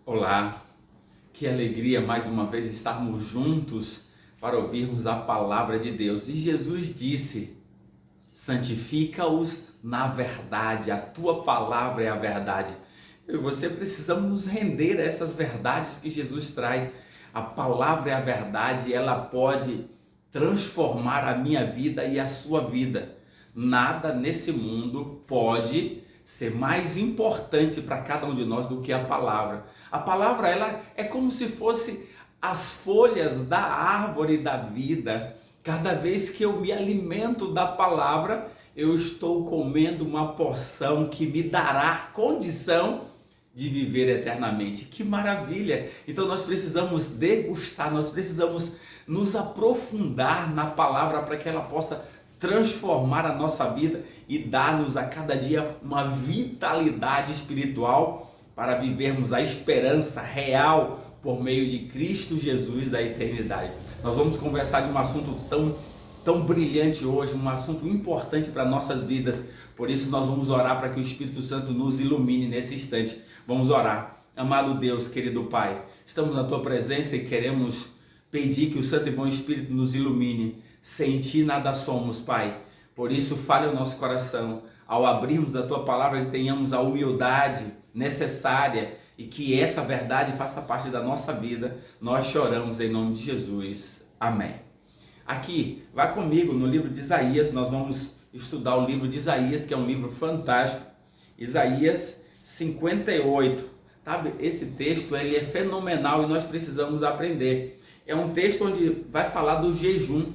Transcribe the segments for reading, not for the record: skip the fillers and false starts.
Olá, que alegria mais uma vez estarmos juntos para ouvirmos a palavra de Deus. E Jesus disse: santifica-os na verdade, a tua palavra é a verdade. Eu e você precisamos nos render a essas verdades que Jesus traz. A palavra é a verdade, ela pode transformar a minha vida e a sua vida. Nada nesse mundo pode ser mais importante para cada um de nós do que a palavra. A palavra, ela é como se fosse as folhas da árvore da vida. Cada vez que eu me alimento da palavra, eu estou comendo uma porção que me dará condição de viver eternamente. Que maravilha! Então nós precisamos degustar, nós precisamos nos aprofundar na palavra para que ela possa transformar a nossa vida e dar-nos a cada dia uma vitalidade espiritual para vivermos a esperança real por meio de Cristo Jesus da eternidade. Nós vamos conversar de um assunto tão brilhante hoje, um assunto importante para nossas vidas. Por isso nós vamos orar para que o Espírito Santo nos ilumine nesse instante. Vamos orar. Amado Deus, querido Pai, estamos na Tua presença e queremos pedir que o Santo e Bom Espírito nos ilumine. Sem Ti nada somos, Pai. Por isso, fale o nosso coração. Ao abrirmos a Tua palavra, que tenhamos a humildade necessária e que essa verdade faça parte da nossa vida. Nós choramos em nome de Jesus. Amém. Aqui, vai comigo no livro de Isaías. Nós vamos estudar o livro de Isaías, que é um livro fantástico. Isaías 58. Sabe? Esse texto ele é fenomenal e nós precisamos aprender. É um texto onde vai falar do jejum.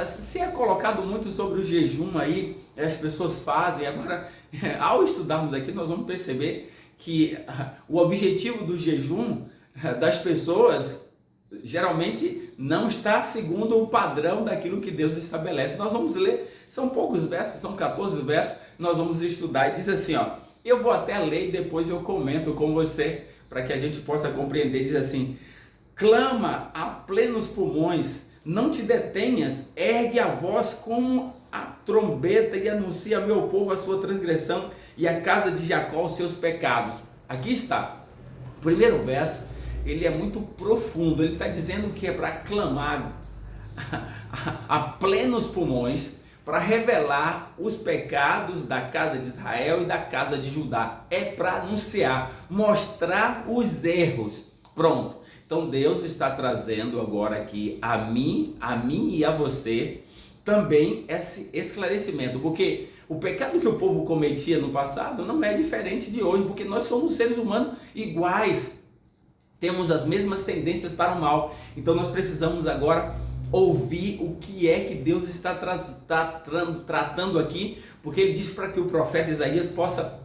Se é colocado muito sobre o jejum aí, as pessoas fazem. Agora, ao estudarmos aqui, nós vamos perceber que o objetivo do jejum das pessoas geralmente não está segundo o padrão daquilo que Deus estabelece. Nós vamos ler, são poucos versos, são 14 versos, nós vamos estudar e diz assim, ó, eu vou até ler e depois eu comento com você, para que a gente possa compreender. Diz assim: clama a plenos pulmões, não te detenhas, ergue a voz como a trombeta e anuncia a meu povo a sua transgressão e a casa de Jacó os seus pecados. Aqui está, o primeiro verso, ele é muito profundo, ele está dizendo que é para clamar a plenos pulmões, para revelar os pecados da casa de Israel e da casa de Judá. É para anunciar, mostrar os erros. Pronto. Então Deus está trazendo agora aqui a mim e a você também esse esclarecimento, porque o pecado que o povo cometia no passado não é diferente de hoje, porque nós somos seres humanos iguais, temos as mesmas tendências para o mal. Então nós precisamos agora ouvir o que é que Deus está tratando aqui, porque ele diz para que o profeta Isaías possa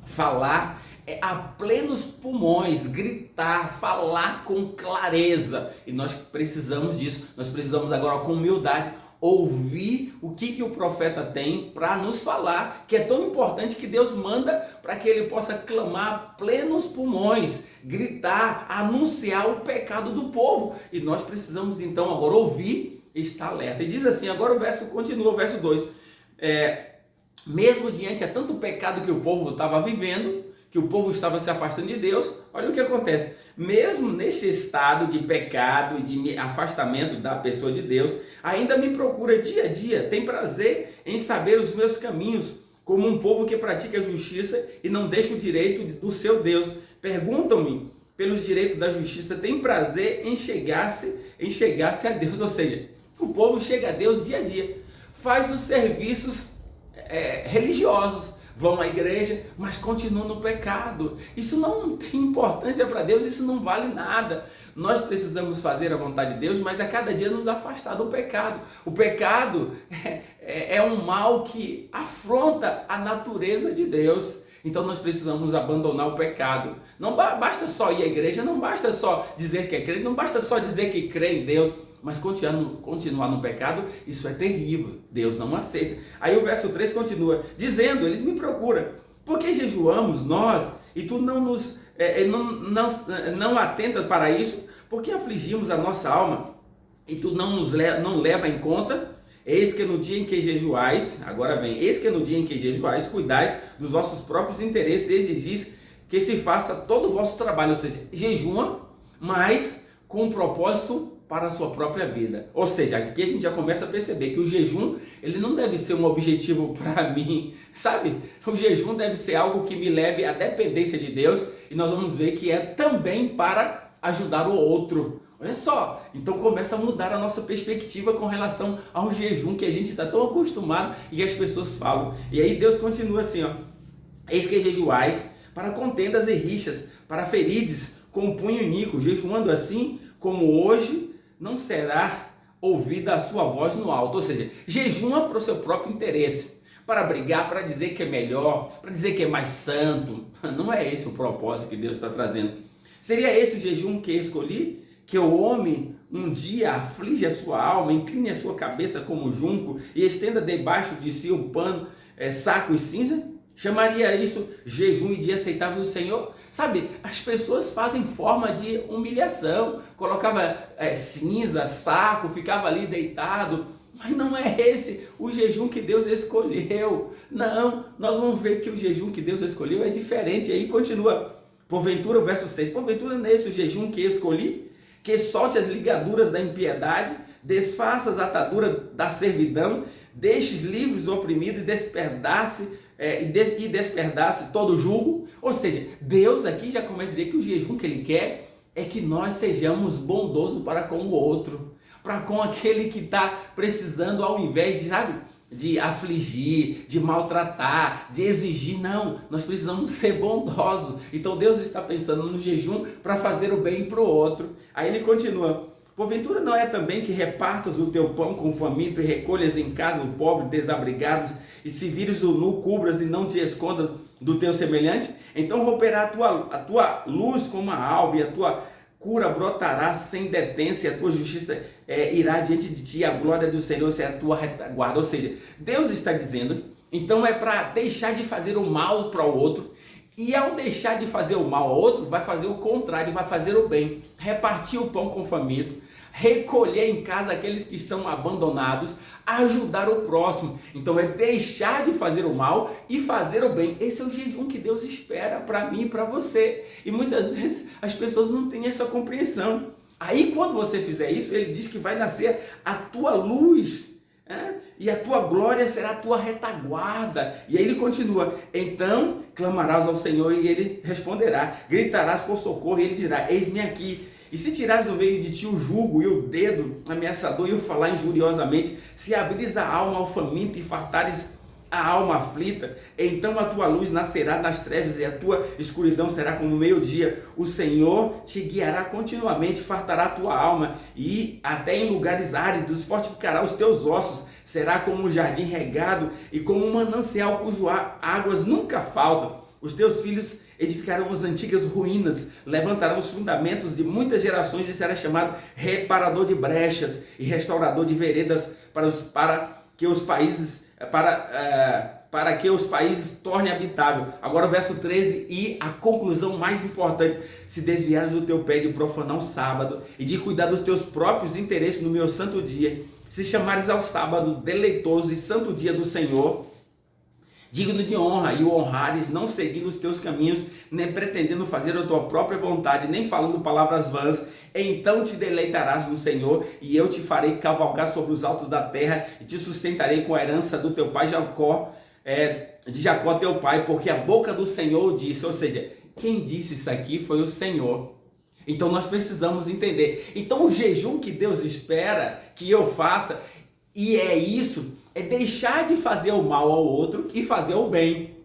falar a plenos pulmões, gritar, falar com clareza. E nós precisamos disso, nós precisamos agora com humildade ouvir o que o profeta tem para nos falar, que é tão importante, que Deus manda para que ele possa clamar a plenos pulmões, gritar, anunciar o pecado do povo. E nós precisamos então agora ouvir e estar alerta. E diz assim, agora o verso continua, o verso 2, mesmo diante de tanto pecado que o povo estava vivendo, que o povo estava se afastando de Deus, olha o que acontece. Mesmo neste estado de pecado e de afastamento da pessoa de Deus, ainda me procura dia a dia, tem prazer em saber os meus caminhos, como um povo que pratica a justiça e não deixa o direito do seu Deus. Perguntam-me pelos direitos da justiça, tem prazer em chegar-se a Deus. Ou seja, o povo chega a Deus dia a dia, faz os serviços religiosos, vão à igreja, mas continuam no pecado. Isso não tem importância para Deus, isso não vale nada. Nós precisamos fazer a vontade de Deus, mas a cada dia nos afastar do pecado. O pecado é um mal que afronta a natureza de Deus. Então nós precisamos abandonar o pecado. Não basta só ir à igreja, não basta só dizer que é crente, não basta só dizer que crê em Deus, mas continuar no pecado, isso é terrível. Deus não aceita. Aí o verso 3 continua, dizendo, eles me procuram, porque jejuamos nós e tu não atentas para isso? Porque afligimos a nossa alma e tu não leva em conta? Eis que no dia em que jejuais, agora vem, eis que no dia em que jejuais, cuidais dos vossos próprios interesses, exigis que se faça todo o vosso trabalho, ou seja, jejuma, mas com um propósito para a sua própria vida. Ou seja, aqui a gente já começa a perceber que o jejum, ele não deve ser um objetivo para mim, sabe? O jejum deve ser algo que me leve à dependência de Deus, e nós vamos ver que é também para ajudar o outro. Olha só, então começa a mudar a nossa perspectiva com relação ao jejum, que a gente está tão acostumado e as pessoas falam. E aí Deus continua assim, ó: eis que jejuais para contendas e rixas, para ferides com punho iníquo, jejuando assim como hoje não será ouvida a sua voz no alto. Ou seja, jejuma para o seu próprio interesse, para brigar, para dizer que é melhor, para dizer que é mais santo. Não é esse o propósito que Deus está trazendo. Seria esse o jejum que escolhi? Que o homem um dia aflige a sua alma, incline a sua cabeça como junco e estenda debaixo de si um pano, saco e cinza? Chamaria isso jejum e dia aceitável do Senhor? Sabe, as pessoas fazem forma de humilhação, colocava cinza, saco, ficava ali deitado, mas não é esse o jejum que Deus escolheu. Não, nós vamos ver que o jejum que Deus escolheu é diferente. E aí continua, porventura, o verso 6, porventura nesse o jejum que escolhi, que solte as ligaduras da impiedade, desfaça as ataduras da servidão, deixes livres o oprimido e despedace todo o jugo. Ou seja, Deus aqui já começa a dizer que o jejum que Ele quer é que nós sejamos bondosos para com o outro, para com aquele que está precisando, ao invés de, sabe, de afligir, de maltratar, de exigir. Não, nós precisamos ser bondosos. Então Deus está pensando no jejum para fazer o bem para o outro. Aí ele continua: porventura não é também que repartas o teu pão com o faminto e recolhas em casa o pobre desabrigados, e se vires o nu, cubras e não te escondas do teu semelhante? Então romperá a tua luz como a alva, e a tua cura brotará sem detência, a tua justiça irá diante de ti, a glória do Senhor será a tua retaguarda. Ou seja, Deus está dizendo, então é para deixar de fazer o mal para o outro, e ao deixar de fazer o mal ao outro, vai fazer o contrário, vai fazer o bem, repartir o pão com o faminto, recolher em casa aqueles que estão abandonados, ajudar o próximo. Então é deixar de fazer o mal e fazer o bem. Esse é o jejum que Deus espera para mim e para você. E muitas vezes as pessoas não têm essa compreensão. Aí quando você fizer isso, ele diz que vai nascer a tua luz, e a tua glória será a tua retaguarda. E aí ele continua: então clamarás ao Senhor e ele responderá, gritarás por socorro e ele dirá: eis-me aqui. E se tirares do meio de ti o jugo e o dedo ameaçador e o falar injuriosamente, se abrires a alma ao faminto e fartares a alma aflita, então a tua luz nascerá nas trevas e a tua escuridão será como o meio-dia. O Senhor te guiará continuamente, fartará a tua alma e até em lugares áridos fortificará os teus ossos. Será como um jardim regado e como um manancial cujo águas nunca faltam. Os teus filhos edificarão as antigas ruínas, levantarão os fundamentos de muitas gerações e será chamado reparador de brechas e restaurador de veredas para que os países tornem habitável. Agora o verso 13 e a conclusão mais importante: se desviares do teu pé de profanar o sábado e de cuidar dos teus próprios interesses no meu santo dia, se chamares ao sábado deleitoso e santo dia do Senhor, digno de honra, e o honrares, não seguindo os teus caminhos, nem pretendendo fazer a tua própria vontade, nem falando palavras vãs, então te deleitarás no Senhor, e eu te farei cavalgar sobre os altos da terra, e te sustentarei com a herança do teu pai Jacó, de Jacó teu pai, porque a boca do Senhor disse. Ou seja, quem disse isso aqui foi o Senhor. Então nós precisamos entender. Então o jejum que Deus espera que eu faça, e é isso, é deixar de fazer o mal ao outro e fazer o bem.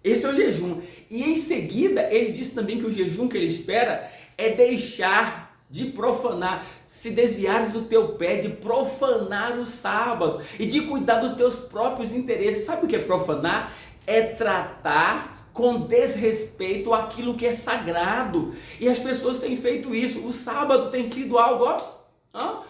Esse é o jejum. E em seguida, ele diz também que o jejum que ele espera é deixar de profanar, se desviares o teu pé de profanar o sábado e de cuidar dos teus próprios interesses. Sabe o que é profanar? É tratar com desrespeito aquilo que é sagrado. E as pessoas têm feito isso. O sábado tem sido algo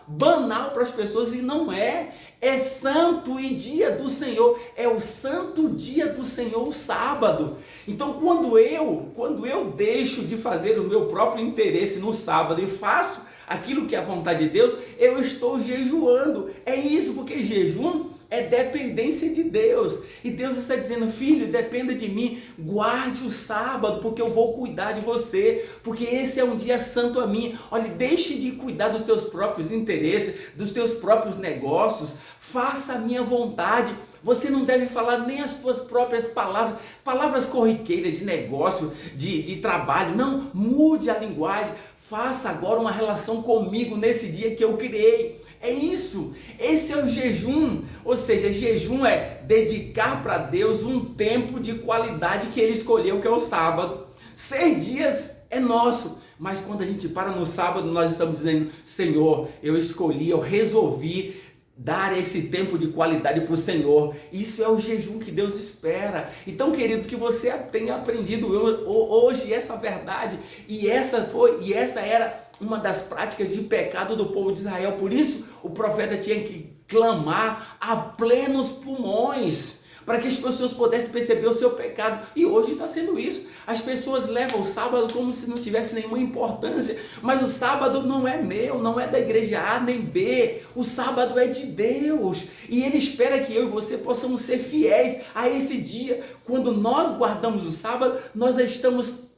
banal para as pessoas, e não é. É santo e dia do Senhor, é o santo dia do Senhor, o sábado. Então quando eu deixo de fazer o meu próprio interesse no sábado e faço aquilo que é a vontade de Deus, eu estou jejuando. É isso, porque jejum é dependência de Deus. E Deus está dizendo, filho, dependa de mim, guarde o sábado, porque eu vou cuidar de você, porque esse é um dia santo a mim. Olha, deixe de cuidar dos seus próprios interesses, dos seus próprios negócios, faça a minha vontade. Você não deve falar nem as suas próprias palavras, palavras corriqueiras de negócio, de trabalho. Não, mude a linguagem. Faça agora uma relação comigo nesse dia que eu criei. É isso, esse é o jejum, ou seja, jejum é dedicar para Deus um tempo de qualidade que Ele escolheu, que é o sábado. 6 dias é nosso, mas quando a gente para no sábado, nós estamos dizendo, Senhor, eu escolhi, eu resolvi dar esse tempo de qualidade para o Senhor. Isso é o jejum que Deus espera. Então, queridos, que você tenha aprendido hoje essa verdade, e essa era uma das práticas de pecado do povo de Israel. Por isso, o profeta tinha que clamar a plenos pulmões, para que as pessoas pudessem perceber o seu pecado. E hoje está sendo isso. As pessoas levam o sábado como se não tivesse nenhuma importância. Mas o sábado não é meu, não é da igreja A nem B. O sábado é de Deus. E Ele espera que eu e você possamos ser fiéis a esse dia. Quando nós guardamos o sábado, nós estamos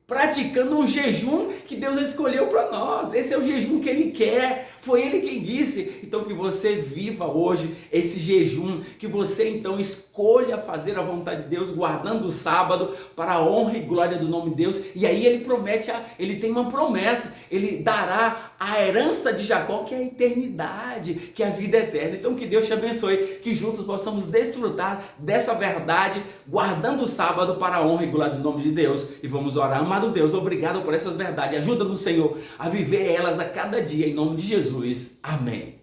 praticando um jejum que Deus escolheu para nós. Esse é o jejum que Ele quer. Foi Ele quem disse. Então que você viva hoje esse jejum, que você então escolha fazer a vontade de Deus, guardando o sábado para a honra e glória do nome de Deus. E aí Ele promete, Ele tem uma promessa, Ele dará a herança de Jacó, que é a eternidade, que é a vida eterna. Então que Deus te abençoe, que juntos possamos desfrutar dessa verdade, guardando o sábado para a honra e glória do nome de Deus. E vamos orar. Amado Deus, obrigado por essas verdades. Ajuda-nos, Senhor, a viver elas a cada dia, em nome de Jesus. Amém.